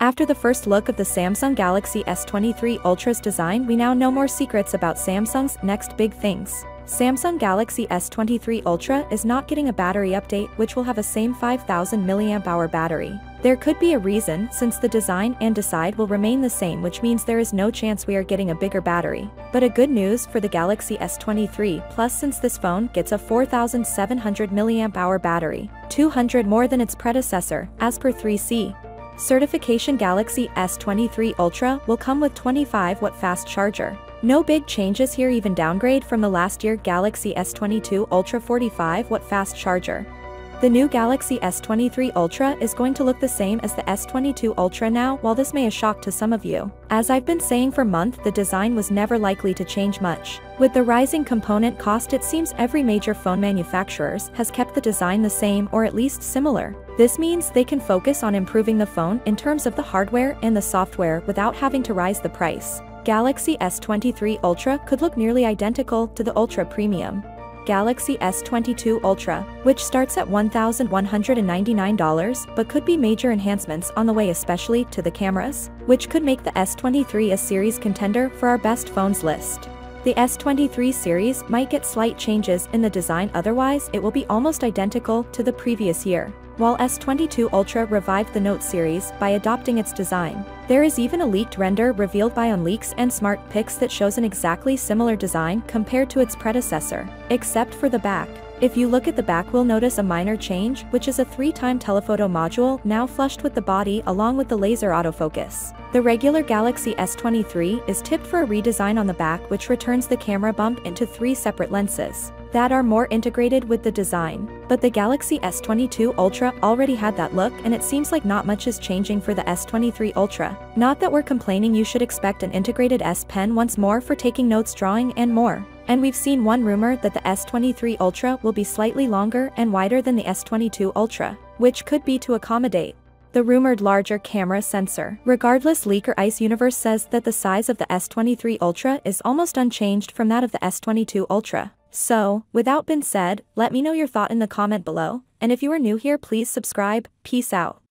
After the first look of the Samsung Galaxy S23 Ultra's design, we now know more secrets about Samsung's next big things. Samsung Galaxy S23 Ultra is not getting a battery update, which will have a same 5000 mAh battery. There could be a reason, since the design and design will remain the same, which means there is no chance we are getting a bigger battery. But a good news for the Galaxy S23 Plus, since this phone gets a 4700 mAh battery, 200 more than its predecessor, as per 3C. Certification. Galaxy S23 Ultra will come with 25-watt fast charger. No big changes here, even downgrade from the last year Galaxy S22 Ultra 45-watt fast charger. The new Galaxy S23 Ultra is going to look the same as the S22 Ultra now. While this may a shock to some of you, as I've been saying for months, the design was never likely to change much. With the rising component cost, it seems every major phone manufacturers has kept the design the same or at least similar. This means they can focus on improving the phone in terms of the hardware and the software without having to rise the price. Galaxy S23 Ultra could look nearly identical to the Ultra Premium Galaxy S22 Ultra, which starts at $1,199, but could be major enhancements on the way, especially to the cameras, which could make the S23 a series contender for our best phones list. The S23 series might get slight changes in the design, otherwise it will be almost identical to the previous year. While S22 Ultra revived the Note series by adopting its design, there is even a leaked render revealed by OnLeaks and Smart Pics that shows an exactly similar design compared to its predecessor, except for the back. If you look at the back, we'll notice a minor change, which is a 3-time telephoto module now flushed with the body along with the laser autofocus. The regular Galaxy S23 is tipped for a redesign on the back, which returns the camera bump into 3 separate lenses that are more integrated with the design. But the Galaxy S22 Ultra already had that look, and it seems like not much is changing for the S23 Ultra. Not that we're complaining, you should expect an integrated S Pen once more for taking notes, drawing, and more. And we've seen one rumor that the S23 Ultra will be slightly longer and wider than the S22 Ultra, which could be to accommodate the rumored larger camera sensor. Regardless, leaker Ice Universe says that the size of the S23 Ultra is almost unchanged from that of the S22 Ultra. So, without being said, let me know your thought in the comment below, and if you are new here, please subscribe. Peace out.